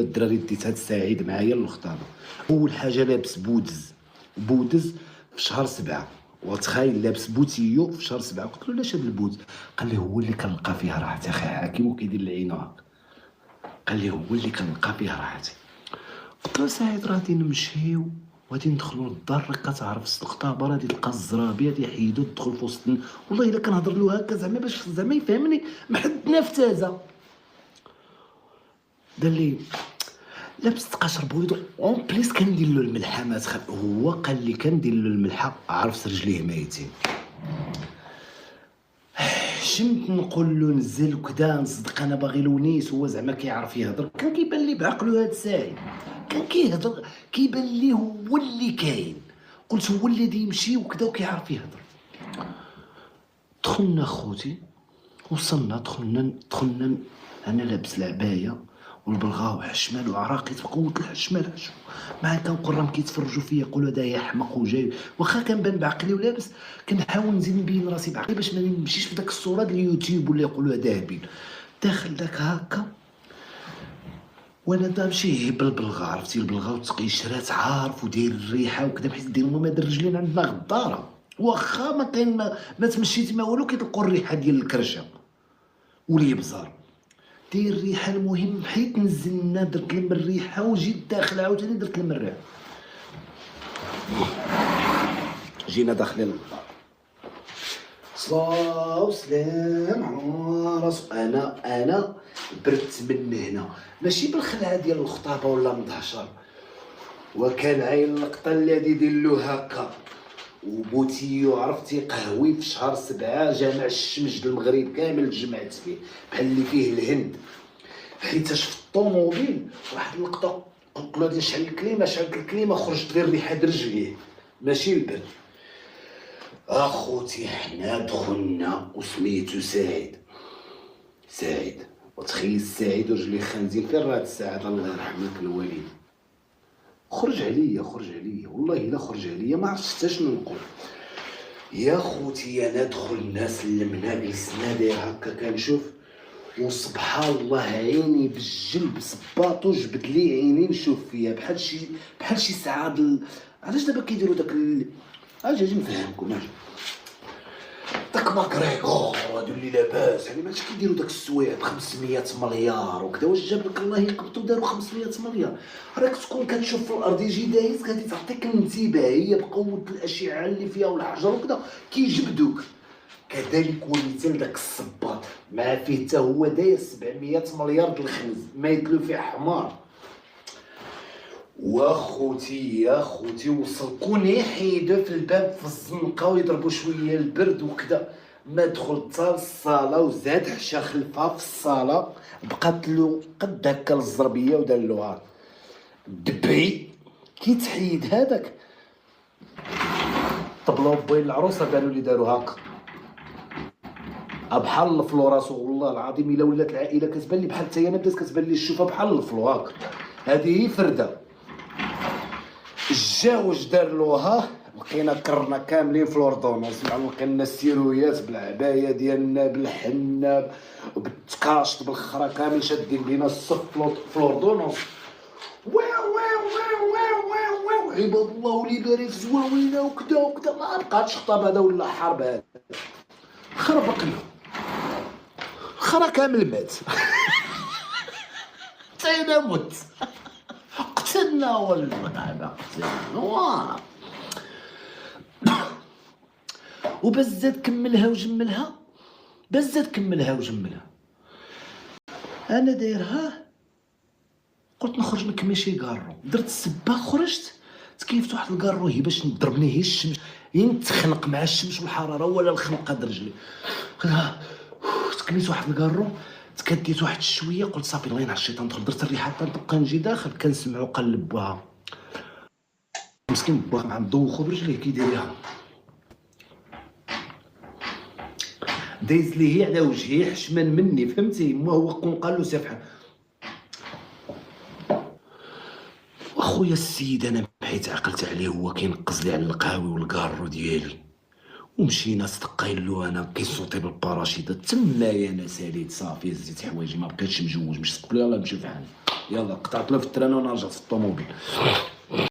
الدراري ديت هاد السعيد معايا للخطابه. اول حاجه لابس بودز في شهر 7، وتخيل لابس بوتيو في شهر 7. قلت له علاش هاد البوت؟ قال لي هو اللي كنلقى فيها راحتي اخي حاكم، وكيدير العين هكا. قال لي هو اللي كنلقى فيها راحتي. قلت له سعيد راه غادي نمشيو وغادي ندخلوا للدار، راك كتعرف وسط الخطابه راه غادي تلقى الزرابيه غادي يحيدو تدخل في وسط والله الا كنهضر له هكا زعما باش زعما يفهمني محدنا في تازه. قال لي لابس قشر بويض اون بليس كندير له الملحه ما هو قال لي كندير له الملحه عرفت رجليه ميتين. شمت نقول له نزل وكذا نصدق انا باغي له ونيس، هو زعما كيعرف يهضر، كان كيبان لي بعقلو هاد الساعد كان كيهضر كيبان لي هو اللي كاين. قلت هو الذي يمشي وكذا وكيعرف يهضر. دخلنا خوتي وصلنا دخلنا انا لابس العبايه والبلغاء وحشمال وعراقي تبقوت الحشمال حشو معايا. كنقول راهم كيتفرجوا فيا يقولوا هذا يا حمق وجاي، واخا كنبان بعقلي ولابس كنحاول نزيد نبين راسي بعقلي باش ما نمشيش في داك الصوره ديال اليوتيوب ولا يقولوا هذا هبيل. داخل داك هكا وانا تمشي بالبلغا، عرفتي البلغا وتقيشرات عارف وداير الريحه وكذا، بحيث دير المهم هاد الرجلين عندنا غداره، واخا ما كاين ما تمشيتي ما والو كيطلقوا الريحه ديال الكرشه والابزار داير الريحه. المهم حيت نزلنا درت لم الريحه وجيت داخل عاوتاني درت لم الريحه. جينا داخلين للدار، صلاة وسلام على راسو. انا برت من هنا ماشي بالخلعه ديال الخطابه ولا مدهشر، وكان عين اللقطه الذي يدير له هكا وبوتيو عرفتي قهوي في شهر 7 جامع الشمس المغرب كامل تجمعت فيه بحال اللي فيه الهند. حيتاش في الطوموبيل واحد اللقطه قلت له غادي نشعل الكليمه، شعلت الكليمه خرجت غير ريحه رجليه ماشي البرد. اخوتي حنا دخلنا وسميتو سعيد وتخيل سعيد ورجلي خنزير فين راه الساعه الله يرحمك الوالد. خرج عليا والله الا خرج عليا ما عرفتش حتى شنو نقول. يا خوتي انا دخلنا سلمنا جلسنا داير هكا كنشوف، وسبحان الله عيني بالجلب صباطو جبد لي عيني نشوف فيها بحال شي ساعه علاش دابا كيديروا داك اجي نفهمكم. داك ماكريغور هادو اللي لاباس يعني ماشي كيديروا داك السوايع ب 500 مليار وكذا، واش جاب لك الله يقبطو داروا 500 مليار. راك تكون كتشوف في الارض يجي دايز غادي تعطيك الانتباه هي بقوه الاشعه اللي فيها والحجر وكذا كيجبدوك. كذلك ومثال داك الصباط مع فيه حتى هو داير 700 مليار د الخنز ما يدلو فيه حمار. واخوتي يا خوتي وصلكوني يحيدو في الباب في الزنقه ويضربوا شويه البرد وكذا. ما دخلت حتى للصاله وزاد حشا خلفها في الصاله بقات له قد هكا الزربيه ودار له هاك دبي كيتحيد هذاك. طبلوا بين العروسه قالوا لي داروا هاك بحال الفلو راسو. والله العظيم الا ولات العائله كتبان لي بحال حتى انا بدات كتبان لي الشوفه بحال الفلو هاك. هذه هي فرده الجاوج دار لوها. لقينا كرنا كاملين في الاردونوس مع لقينا السيرويات بالعبايه ديالنا بالحناب وبالتكاشط بالخرا كامل شادين بينا الصف في الاردونوس. واو عباد الله ولي باري في زواوينا وكذا ما بقاتش خطاب هذا ولا حرب. هذا خربق له الخرا كامل مات حتى مت قتلنا ولا قتلنا. وبس زاد كملها وجملها. انا دايرها قلت نخرج نكمل شي كارو، درت السبه خرجت تكيفت واحد الكارو هي باش نضربني هي الشمس ينتخنق مع الشمس والحراره ولا الخنقه د رجلي. تكليت واحد الكارو تكديت واحد شويه قلت صافي الله ينعس الشيطان ندخل. درت الريحه تنبقى نجي داخل كنسمعو قلب بوها مسكين بوها مع مدوخو برجليه كيديريها دايز ليه على وجهي حشمان مني فهمتي. ما هو قال له سافحه واخويا السيد انا بحيت عقلت عليه هو كينقز لي على القهاوي والكارو ديالي ومشينا صدقاين له انا كيصوتي بالباراشيط تمايا انا ساليت صافي زيت حوايجي ما بقيتش مجوج مش سقبلي يلاه نمشي فحالي. يلا قطعت له في التران وانا رجعت في الطوموبيل.